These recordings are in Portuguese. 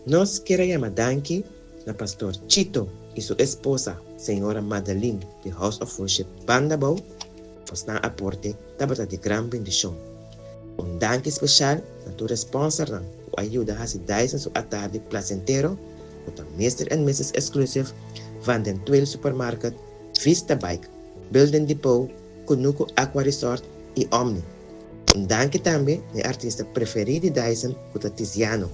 Nos queremos danke a pastor Chito y su esposa, señora Madeline, de House of Worship Bandabou, por su aporte de gran bendición. Un danke especial a tu sponsor que ayuda a Dyson su tarde placentero, con Mr. and Mrs. Exclusive, Van den Twil Supermarket, Vista Bike, Building Depot, Kunuku Aqua Resort y Omni. Un danke también a artista preferido de Dyson, Tiziano.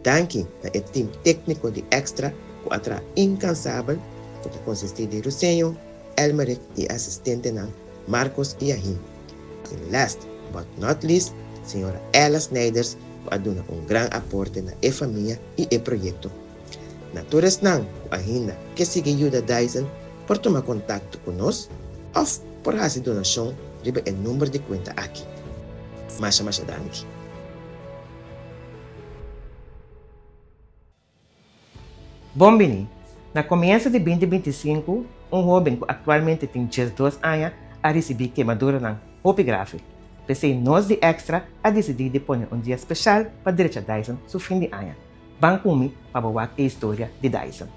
Danke a el team técnico de Extra, que atra incansable, que consiste de Rusenho, Elmerick y asistente Marcos y Ahim. Y last but not least, señora Ella Snyders, que aduna un gran aporte na familia y el proyecto. Natures nang agenda que sigue ayuda Dyson por tomar contacto con nos o por hacer donación riba el número de cuenta aquí. Masha danke. Bombini, na começo de 2025, jovem que atualmente tem 12 anos a receber queimadura na Hope Graphic. Pensei nós de Extra a decidir de pôr dia especial para direita Dyson no fim de ano. Bancumi para boar a história de Dyson.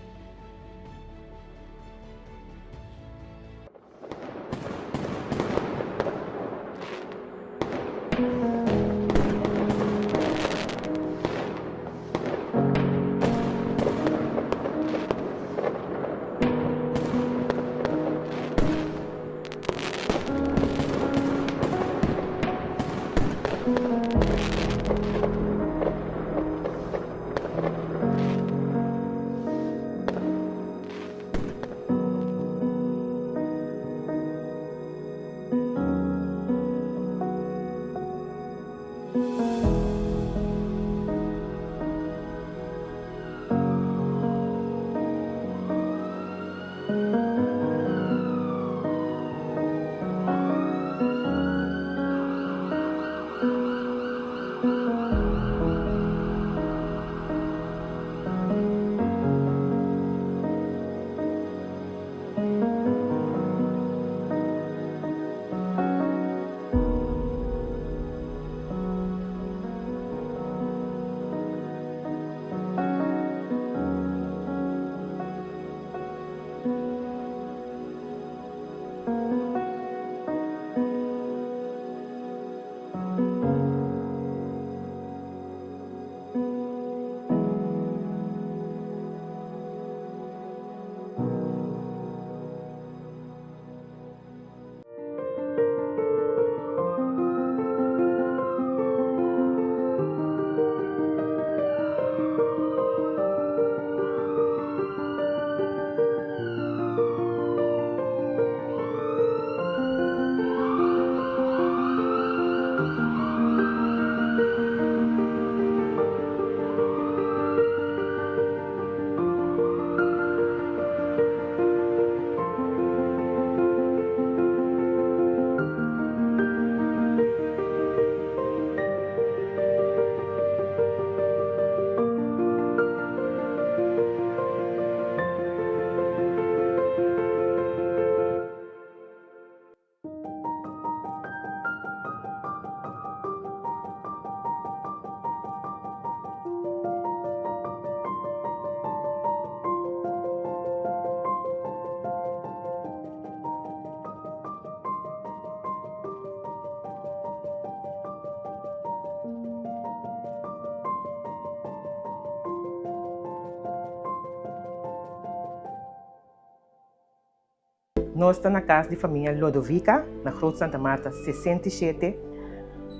Nós estamos na casa de família Lodovica, na Groot Santa Marta 67.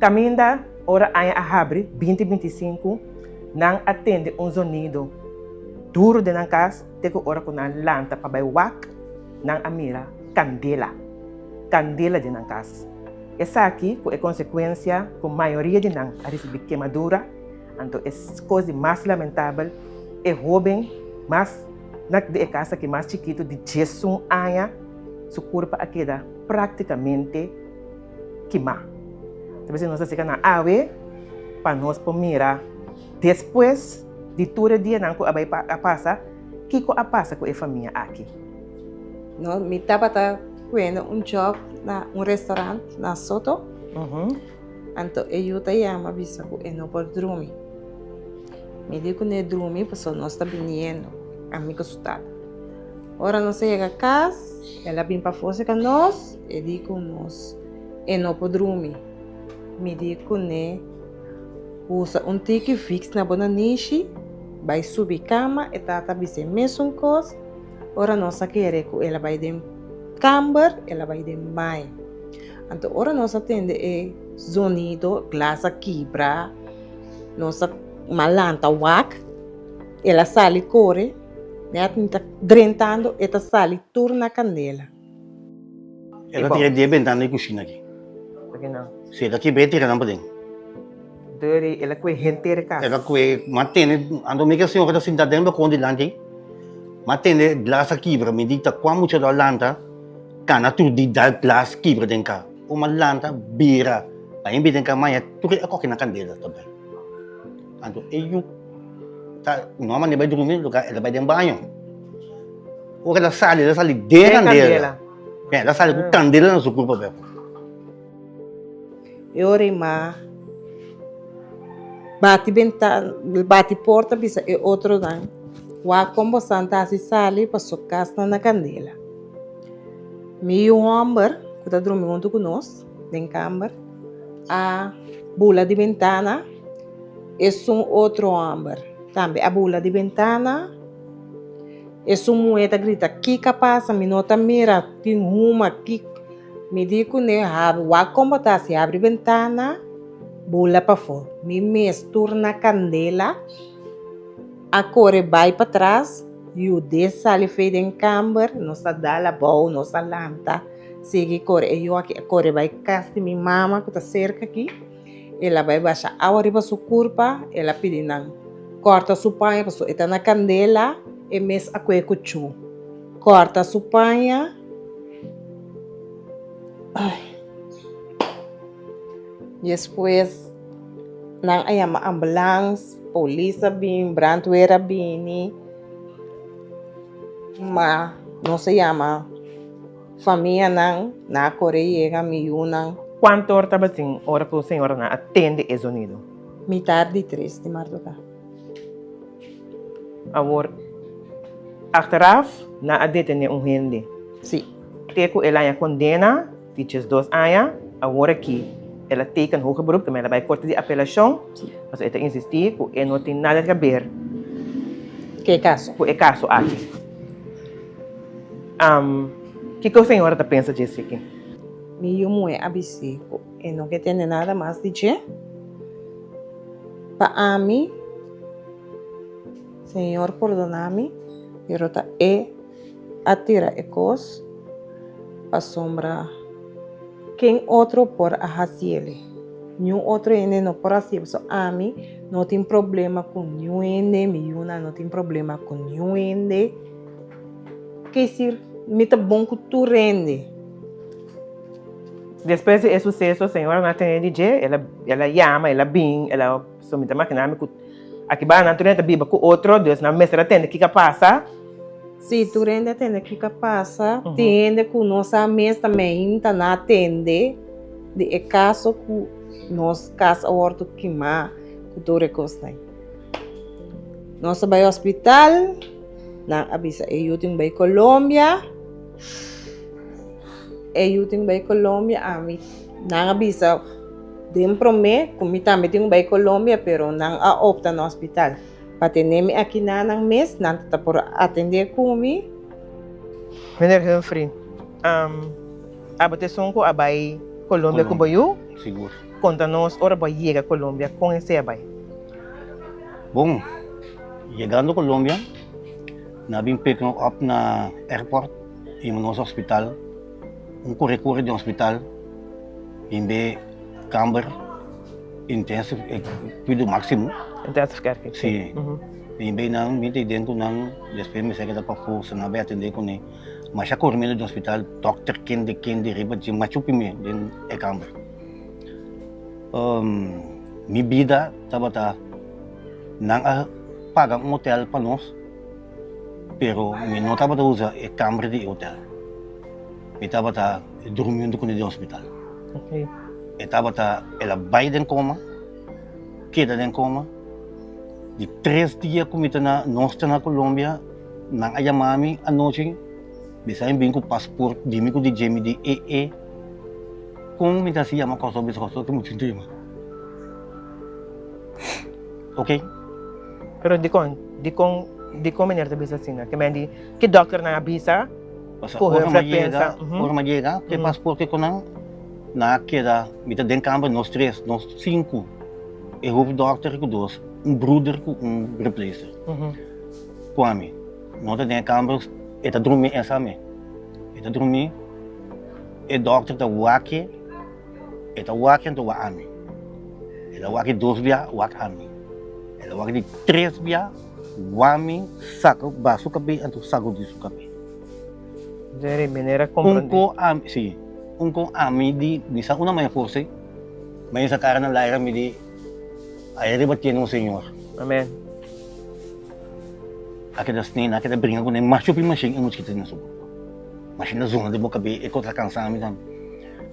Caminho da hora a abre 2025, não atende sonido duro de na casa, tem que hora com a lanta para vai wak, não a mira candela de na casa. Essa aqui é consequência com a maioria de não a receber queimadura, então é coisa mais lamentável, é jovem, mas na casa que mais chiquito de 10 anos, sua corpo aqui dá praticamente queimar. Talvez nós ficamos na água para nós mirar. Depois de todo dia não vai passar, o que passa com a família aqui? No, mi estaba comendo job na restaurante na Soto. Anto eu te llama bisa ko eno por drumi. Me dijo ne dormir, pues no está viniendo. Amigo asustado. Ora nós chega a casa, ela vem para fora com nós e digo nós, e não pode dormir. Me digo né, usa tique fixo na bona niche, vai subir cama e tata bise mesmo coisa. Ora nós quer que ela vai de camber, ela vai de banho. Então ora nós atende e sonido, glasa quebra, nossa malanta wak, ela sale corre. Ela está drentando e está sali turna candela. Ela tira de ventana e cozinha aqui. Porque não. Se ela quer tira não pode. Dori, ela que gente de casa. Ela que mantém, ando me que a senhora está sentada dentro com dilante. Mantém glass aqui para me dita quão muito da lanta, cana tu di da glass aqui para dentro. Uma lanta bira, aí me dentro mais tu que a coque na candela também. Ando eu tá, não mas vai dormir no lugar, ela vai dentro banho. Ou ela sai de candela. Ela sai com candela no seu corpo bem. Eu orei bate ventana, bate porta, bisa e outro não. Wa como santa se sale para sua casa na candela. Meu homem, que está dormindo conosco, em cama, a bula de ventana, é outro homem. Também a bula de ventana, é moeda grita, que passa, me nota mira, tem uma, que me digo, né, wa como tá, se abre ventana, bula para fora. Me mistura candela, a cor vai para trás, e o sale feito em câmara, nossa dala boa, nossa lanta, segue cor, e eu aqui, a cor vai casar minha mama, que está cerca aqui, ela vai baixar a hora para sua curva, ela pede não. Corta sua panha, pessoa, está na candela, e mes a cuecuchu. Corta sua panha. Depois, nang ayama ambulance, polícia bem, brandweera bem, ma, não se chama, família nang, na Coreia, miu nang. Quanto hora estava assim, hora que a senhora não atende esse sonido? Metade de 3 de março. Agora, achteraf, na adetene gente. Sim. Teco ela é condena, teaches 2 anos, agora aqui, ela teken hoger beroep, também ela vai corte de apelação, mas ela insistir que ela não tem nada a ver Que caso? com o caso aqui. Que a senhora pensa disso aqui? Meu mãe abisico, e não quer ter nada mais de dizer. Para mim, Senhor, perdona-me, pero ta atira e cos para sombra. Quem outro por a haciele? Nenhum outro ene não por haciele. So a mim não tem problema com nenhum ene, miúna não tem problema com nenhum ene. Que se me tá bom que tu rende. Depois desse sucesso, a senhora não tem DJ, ela chama, ela bem, ela somita máquina, aqui vai na natureza biba com outro, Deus na mestra atende, que passa? Se tu rende atende, que passa? Tende que nossa mestra também tá na atende, de caso que nós casa orto que má, que tu recosta. Nós vai ao hospital, na avisa, eu tenho vai Colômbia. Eu tenho vai Colômbia, a mim não avisa dentro me, como também tenho vai Colômbia, pero não a opta no hospital. Para ter aqui na mês, não está por atender comigo. Meneer Humphrey, a bateção com a Bahia Colômbia com Boiú? Seguro. Conta-nos, ora vai chegar a Colômbia, conhecer a Bahia. Bom, chegando a Colômbia, nós vimos pick up na airport, e no nosso hospital, corre de um hospital, em B, câmara, intensive, cuido máximo. Intensive care? Sim. Em B, não, me dentro, não, depois me segue da para força, não vai atender com ele. Mas já corri do hospital, doctor, quem de riba, de machupi-me, dentro da câmara. Minha vida, estava não paga hotel para nós, pero não estava a usar a câmara de hotel. Eu estava dormindo com ele no hospital. Okay. Eu estava ela vai em coma, queda em coma, De 3 dias que eu na nossa na Colômbia, na Ayamami, a noite, bisa bem com o passaporte, de mim com o DJ de EE, com me dá se chama coisa que muito tema. Ok? Pero di con menir ta bisa sina. Que mendi que doctor na bisa. Basta Corre, ora frequência. magega, que passaporte que não na queda, me dá campo nós 3, nós 5. Eu vou doctor com 2, brother com replacer. Kwame, não tem campo, eta dormir essa me. Eta dormir, doctor tá wake, eta wake então waami. Ela wake 2 via wake ami. Ela wake de 3 via wami saco basu kabe anto saco disso kabe. Jerry, menera compreender. Unko ami di bisa una may forse, may sa cara ng laira mi di ay ribat yan ng senyor. Amen. Aquela snina, aquela brinca com nem macho pi machine ang kita na subo. Machine na zona de mo kabe eko tra cansa mi tam.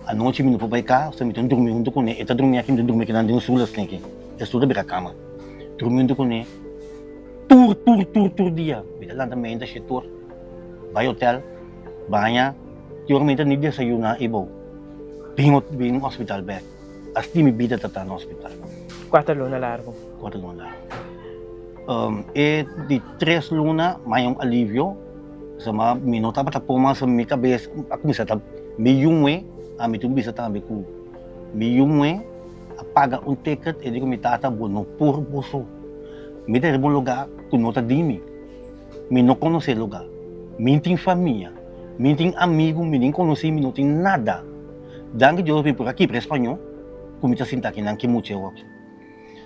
A noite mi no pai ka, sa mi ton dormir junto com ele, eta dormir aqui mi dormir que não tem sulas que estuda bem a cama. Dormir junto com ele. Tour dia. Bida lang também da tour. Vai hotel, banha, yormenta ni dia sa yuna ibo. Bing hospital back. Asti mi bida tata no hospital. 4 luna largo. 4 luna. Di 3 luna, may yung alivio. Sa mga minuta pa tapoma sa mi kabes, ako misa tab, mi yungwe, ami tumbi sa tabi ko. Mi yungwe, apaga un ticket, edi ko mi tatabo no puro buso. Mi dere bon lugar, kunota dimi. Mi no conoce lugar. Minting família, minting amigo, mi nem conheci, mi não tem nada. Danke Deus por aqui para espanhol, como te sinta aqui, não que muito eu aqui.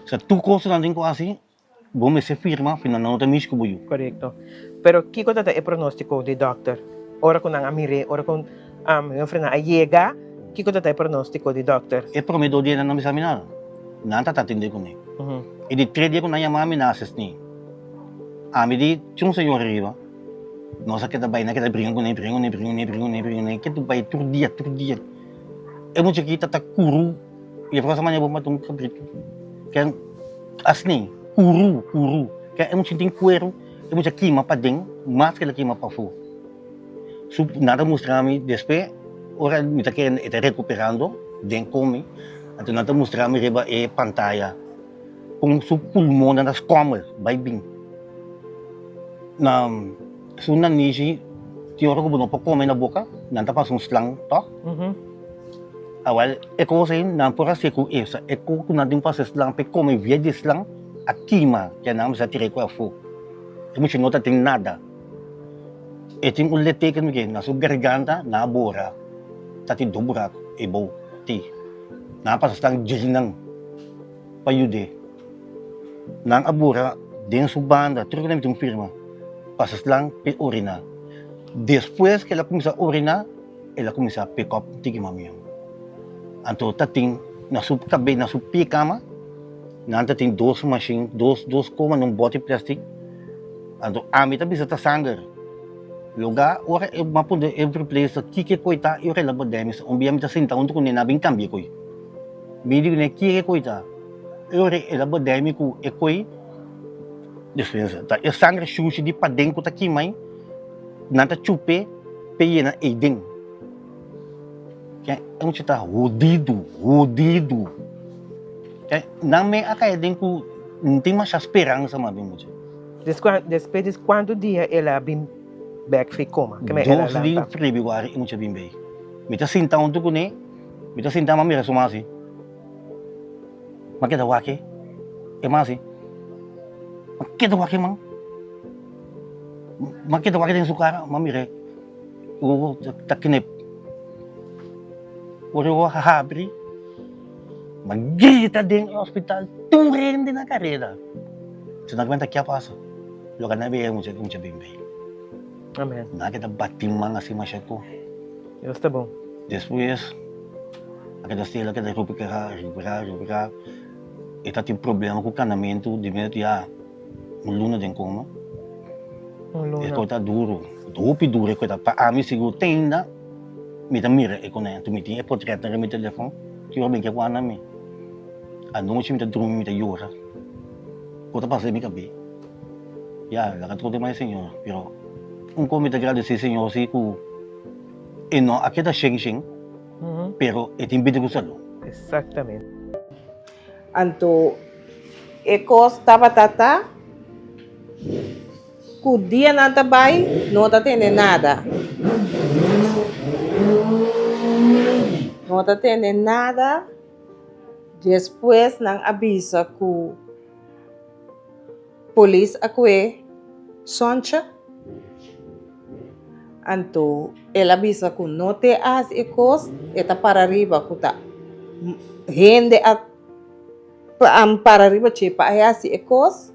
Se tu coisa não tem quase, bom me se firma, final não tem misco buio. Correcto. Pero kiko tata e pronóstico de doctor. Ora con ang amire, ora con yung frena ayega, kiko tata e pronóstico de doctor. E prometo dia na namin sa amin na, nanta tatindi ko ni. E di 3 dia ko na yung mami na assist ni. Ami di, chung sa yung arriba, nossa kita bay na kita brinco ne, kita bay tur dia. E mo kita ta kuru, e para sa manya bom matong kabrit. Kaya asni, kuru. Kaya mo sinting cuero, e mo kima pa ding, mas kila kima pa fu. So nada mostrami despe, ora mi ta que está recuperando, den come, ato nada mostrami reba e pantalla. Com su pulmão nas comas, vai bem. Na suna nisi, tioro ko buno pa come na boca, nanta pa sun slang to. Awal, eko sa yun, nampura si eko esa, eko kung natin pa sa slang, pe come via di slang, akima, kaya naman sa tire ko afo. Emo siya nota ting nada. Eting ulit taken mo kayo, naso garganta, nabura, tati dobrak, ibo, ti. Napa sa slang jirinang, payude. Nang abura, din sa banda, tiro ko namin itong firma, pasas lang, pe orina. Después que ela começa a orinar, ela começa a pick up tiki mamiyang. Anto tating nasup kabe nasupi kama, nan tating 2 machine, 2 koma nung bote plastic. Anto ami tabi sa tasanger. Lugar ora e mapunde every place kike koita e ora labo demis umbi ami tasinta unto kun nabing kambi koy. Bidi ne kike koita. E ora e labo demi ku e koy. Diferença. Ta e sangre sushi di padeng ko takimay. Nanta chupe pe na eding. Kaya ang kita hudido. Kaya nang may akaya din ko hindi masya esperança mabing mo dyan. Después de quanto dia ela bim back fi coma? Kaya ela 2 dias Februari imo siya bimbay. Mita sinta unto ko ni. Mita sinta mamira sumasi. Makita wake. Masi. Makita wake mang. Makita wake din sukara mamire. Oo takinip. Uro hahabri. Magita din ang hospital. Turin din ang karera. So nagmenta kya paso. Lugar na bigay mo siya bimbay. Amen. Nakita batimang asi masya ko. Deus tá bom. Después, nakita sila kita recuperar. Ita tem problema com o canamento, de medo ya luna din coma. Ito tá duro. Duro, ito pa ami siguro tem na mita mira eko na yan. Tumiting e portrait na kami telefon. Tiyo bigyan ko na mi. Ano mo siya mita drum mita yura. Kota pasa mi kabi. Ya, la katro de mai senhor, pero un comite agradecer senhor si ku no aqui tá xing, pero é timbide ko salo. Exatamente. Anto, ekos tabatata, ku dia na tabay, no ta tene nada. No ta tene nada. Después ng abisa ku police akwe soncha. Anto, el avisa ku no te has ekos, eta para arriba kuta. Gente at para arriba chepa ay si ekos,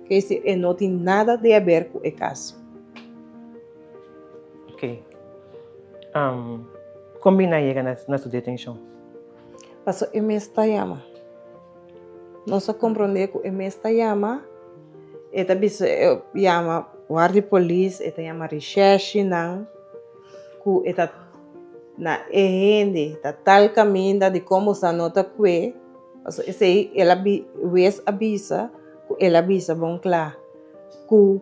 que si no tem nada de a ver com o caso. Ok. Combina llega na sua detenção. Paso esta llama. No se comprende que esta llama, esta bisa llama guardia police, esta llama recherche nang ku esta na gente, ta tal caminho de como sa nota que, paso esse ela wes avisa, ku ela avisa bom claro, ku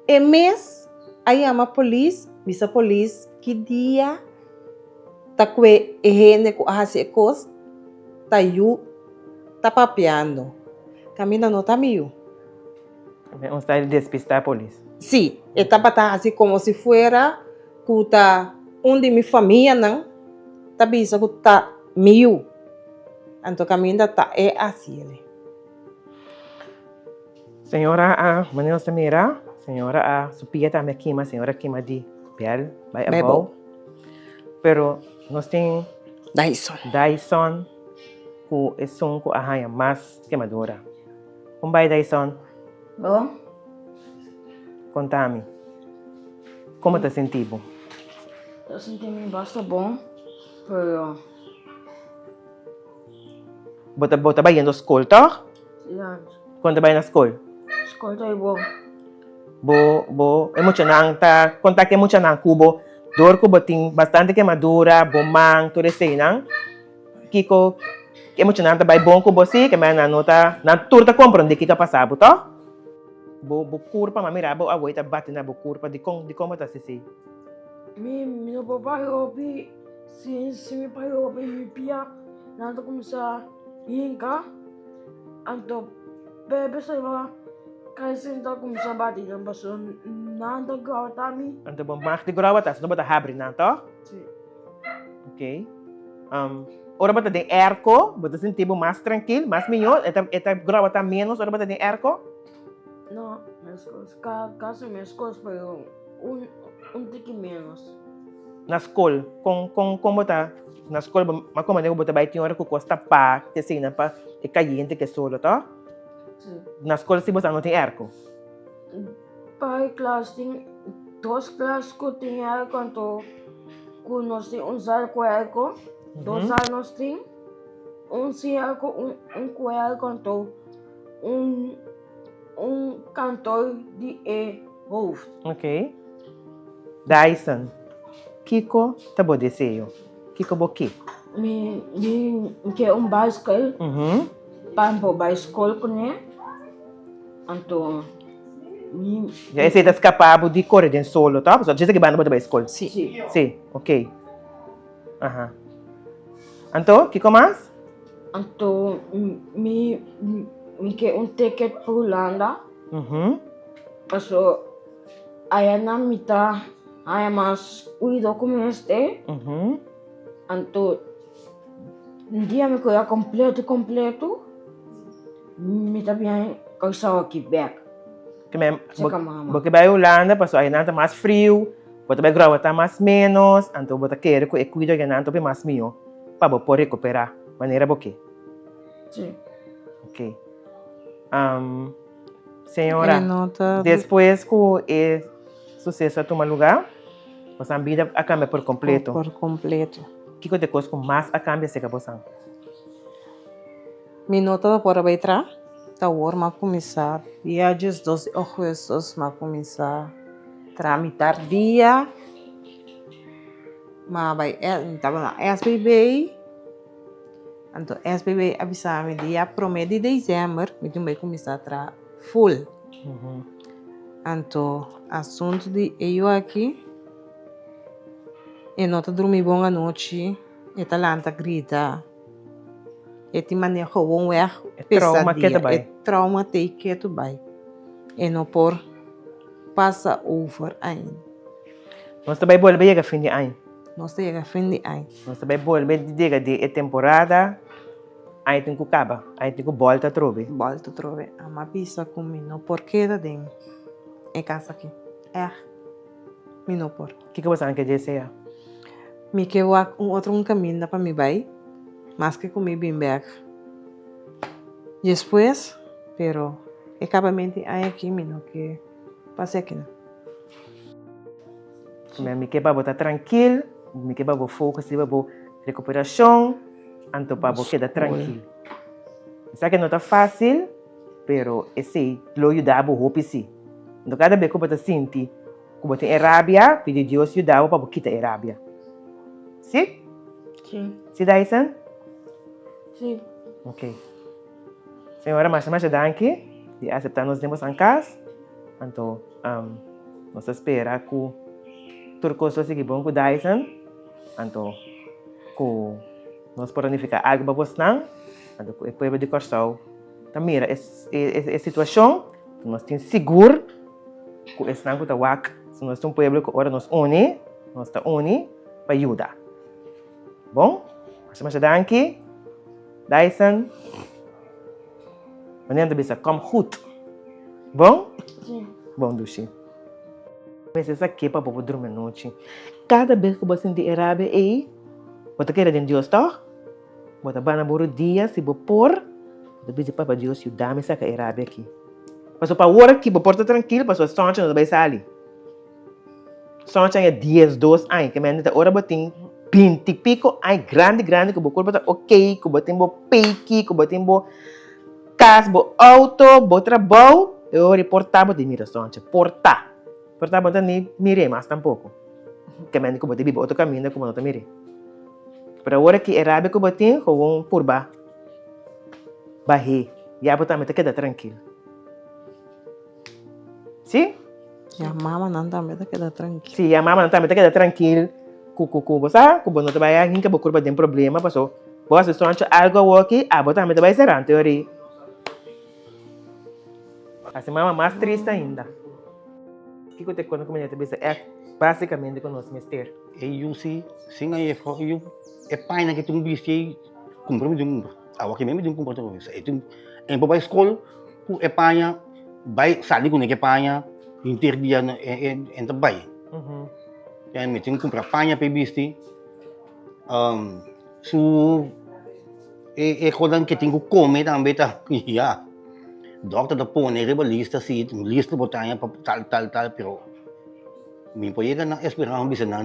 mes a llama police, bisa police que dia ta que gente ku hasi cos tayu tapapeando. Camina no tá mio. Um style de despistar a polícia. Sí, etapa tá assim como se fuera kuta de mi familia não, tá bisa kuta mio. Anto camina tá é assim ele. Senhora a Manila Samira, senhora a Supia também queima, senhora queima de pele, vai a bom. Pero nós tem Dyson ku é som ku arranha mais queimadura. Como vai Dyson? Bom, Conta-me. Como tá sentindo? eu senti-me bastante bom, pero Bota vai indo à escola, tá? já Quando vai na escola? escolta é bom. Bo emocionante, tá? Conta que emocionante cubo. Dor cubo tem bastante queimadura, bomang, tudo isso aí, não? Kiko emocionante vai bom cubo sim, que mais na nota, na turta compreende que passava, tá? Bo curpa, mas mira, bo a voita bate na bo curpa de como tá se. Meu papai ouve, se meu pai ouve me pia, nada começar hinca, então bebe sei lá, cai senta começar a bater, não passou nada gata mi. Então bom, mas de grava tá, não bota abre não, tá? Sim. Ok. Ora bota de erco, bota sentir mais tranquilo, mais melhor, eta grava tá menos, ora bota de erco. Não, minhas coisas, caso minhas coisas, pero tique menos. Na escola, como tá? Na escola, mas como eu bota vai ter hora que custa pá, que assim, para é caliente que solo, tá? Sim. Na escola se você não tem erco. Pai classe tem duas classes que tem erco, então nós temos arco erco, dois anos tem sem erco, com erco, então cantor de hoofd. Ok. Dyson. Kiko, tá bom desejo. Kiko boki. Me quer bicycle, para bicycle com ele. Então, Já esse tá escapado de correr de solo, tá? Só diz que vai na boa escola. sim. Sim, ok. Então, Kiko mais? Então, me quer ticket para Holanda. Paso, aí na mitad, aí mais cuido como este. Então, dia me cuida completo. Me também causava aqui back. Porque vai Holanda, passou aí nada mais frio, bota vai grava tá mais menos, então bota querer que cuida que não tem mais mio, para poder recuperar, maneira boque. Sim. Ok. Senhora, depois que o sucesso toma lugar, você vida a cambia por completo. Por completo. Que coisa coisa com mais a cambia se acabou sang? Minuto para entrar. Tá hora mas começar. Dia 12 de agosto mas começar tramitar dia. Mas vai estava na SBB. Então SBB avisar-me dia 1 de dezembro, me vai começar a full. Uhum. Então, assunto de eu aqui, e não tá dormir bom à noite, e tá lá, grita, e te maneja um weg, trauma que pesadelo, vai. é trauma que tu vai. E não por passa over ainda. Nós também voltamos a fim de ano. Nós chega fim de ano. Nós também voltamos de temporada, aí tem que acabar, aí tem que voltar a trobe. Volta outra vez, a uma pizza comigo, não por que da dentro. É casa aqui. É, me não por. O que você quer dizer? Me que outro caminho para me vai, mas que comi bem back. Depois, pero acabamente aí aqui me não que passei aqui. Me quer para botar tranquilo, me quer para focar se para recuperação, então para quedar tranquilo. Sabe que não está fácil, pero esse lo ajuda a hope sim. Então cada vez que você sente que você tem rabia, pede Deus ajudar para quitar a rabia. Sim? Sim. Sim, Dyson? Sim. Ok. Senhora, mais danke de aceitar nos demos em casa. Então, nós espera que tudo coisa seja bom com Dyson. Então, que nós podemos ficar algo para você não. Então, o povo de Corsal também é situação que nós temos seguro que esse não está wak. Se nós temos um povo que agora nós está uni para ajudar. Bom? Mais danke. Dyson. Wanneer de bisa kom goed. Bom? Sim. Bom, Dushi. Mas essa aqui é para poder dormir à noite. Cada vez que você sente rabia aí, você quer de Deus, tá? Você vai na boro dia, se você pôr, você pede para Deus ajudar me sacar a rabia aqui. Mas para hora que você porta tranquilo, para sua sonha não vai sair. Sonha é 10, 12 anos, que me anda hora botin 20 e pico, ai grande, que você corpo tá ok, que você tem bo peiki, que você tem bo casa, bo auto, bo trabalho, eu reportava de miração, portar bota nem mire mais tampouco. Que me que bote bibo outro caminho como não te mire. Para hora que é rábia que bote com um purba, barre, já botar me te queda tranquilo. Sim? E a mama não também tá queda tranquila. Sim, a mama não também te queda tranquilo. Cucu, sabe? Cubo não te vai a que bo curva tem problema, passou. Você só acha algo aqui, botar me te vai ser anterior. A semana mais triste ainda. O que eu te conto com a minha cabeça é basicamente com o nosso mistério. Eu sim aí eu é pai na que tu viste comprar de um a que mesmo de um comprar isso tu em para escola é pai vai sair com que pai inter dia em trabalho é me tem que comprar pai para viste su é coisa que tenho que comer também tá já doctor da pone lista sim lista botar tal pero me pode na esperar bisa na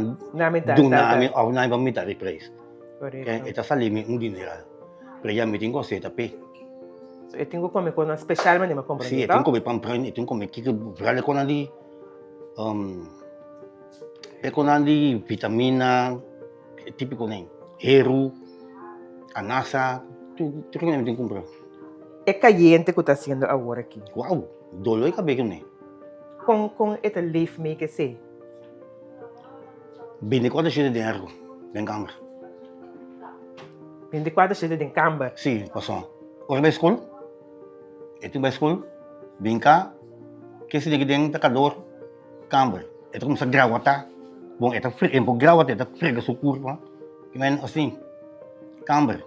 dunami au na ba mitari price. Correto. Eta salimi dinheiro. Para já me tem que ser tapi. Eu tenho que comer coisa especial, mas não me compro. Sim, eu tenho que comer pampran, eu tenho que comer que vale com ali é com ali vitamina típico nem. Heru, anasa, tu que me tem que comprar. É caliente que está sendo agora aqui. Uau, dolor que bem nem. Com esse leaf make sei. 24 cheio de dinheiro, bem câmara. 24 cheio de câmara. Sim, passou. Ora vai escola? Tu vai escola? Vem cá, que se liga dentro calor, câmara. Tu começa a gravata. Bom, tu frio, um gravata, tu frega sua curva. Que men assim, câmara.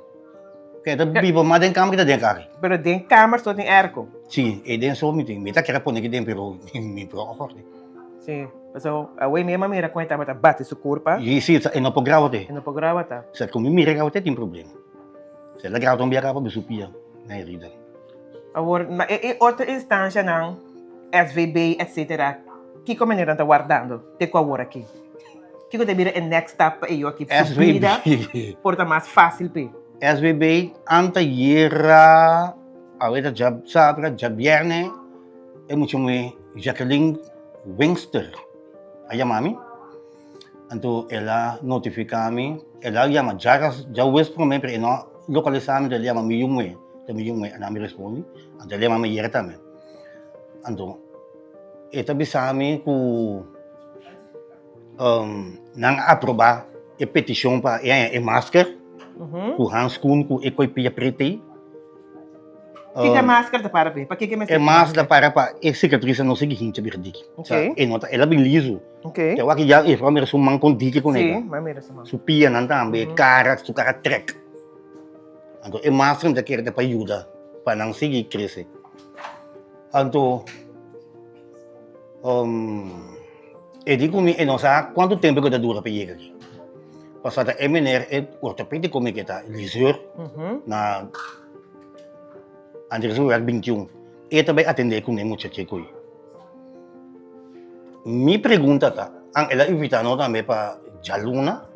Que tu bibo mais dentro câmara que dentro carro. Pero dentro câmara só tem arco. Sim, e dentro só me tem. Me tá querendo pôr aqui dentro, pero me preocupa. Sim. So, a way mesmo mira com essa bate sua curva. E sim, e não pode gravar. E não pode gravar, tá? Se como me gravata tem problema. Se ela grava também acaba de subir, na herida. Agora, em outra instância, não, SVB, etc. Que como maneira está guardando? Tem que agora aqui. Que eu deveria é next step para eu aqui subida, porta mais fácil para. SVB anta era a vida job sabra job viernes é muito me Jacqueline Wingster a mami então ela notifica-me ela chama já west para mim para não localizar-me ela chama me também ela me responde então ela chama me também Ando, ito bisami ku nang aproba e petition pa e masker ku handschoen ku e koi pia prete. Kika máscara da para ver. Para que É mais da para e cicatriz não sei hincha birdik. Ok. E nota ela bem liso. Ok. Que aqui já e from so man con dike com Sim, ela. mas mira sama. Su pia nan tambe cara su cara trek. Anto e mais da quer de para ajuda para não seguir crescer. Anto e digo mi e não sabe quanto tempo que dura para chegar aqui. Passada MNR e ortopédico como que tá lisur na Andres Rural 21. E também atender com muito cheio. Me pergunta tá, ang ela invita nós também para jaluna,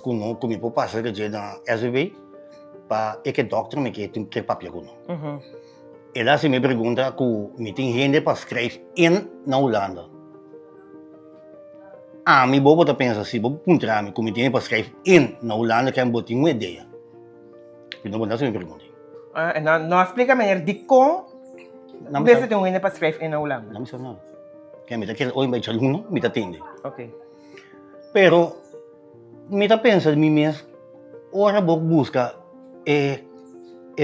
como me pode passar que na SB, para que doctor me que tem que papel com. Ela se me pergunta que me tem gente para escrever na Holanda. Ah, me bobo tá pensa se bobo contra me como tem para escrever na Holanda que eu botar uma ideia. Então você me pergunta. Não explica melhor de como você tem um para escrever em Holanda. Não me sabe nada. Que me tá querendo oi vai jaluna, me tá atende. Ok. Pero me tá pensa de mim mesmo, ora boc busca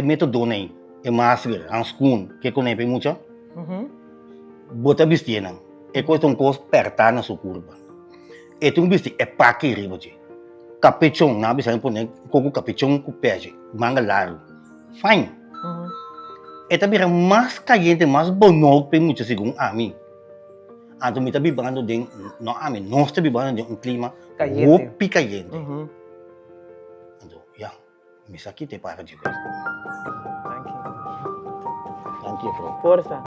método nem, máscara, handschoen, que conhece muito, bota vestir coisa um coisa apertar na sua curva. Um vestir paque riba de, capuchão, na bisa pone, com capuchão com pé, manga largo, fine. Também mais caliente, mais bonito para muito segundo a mim. Então me tá vivendo de, não a mim, nós tá vivendo de clima roupi caliente. Então, me sakit para de ver. Thank you. Thank you, bro. Força.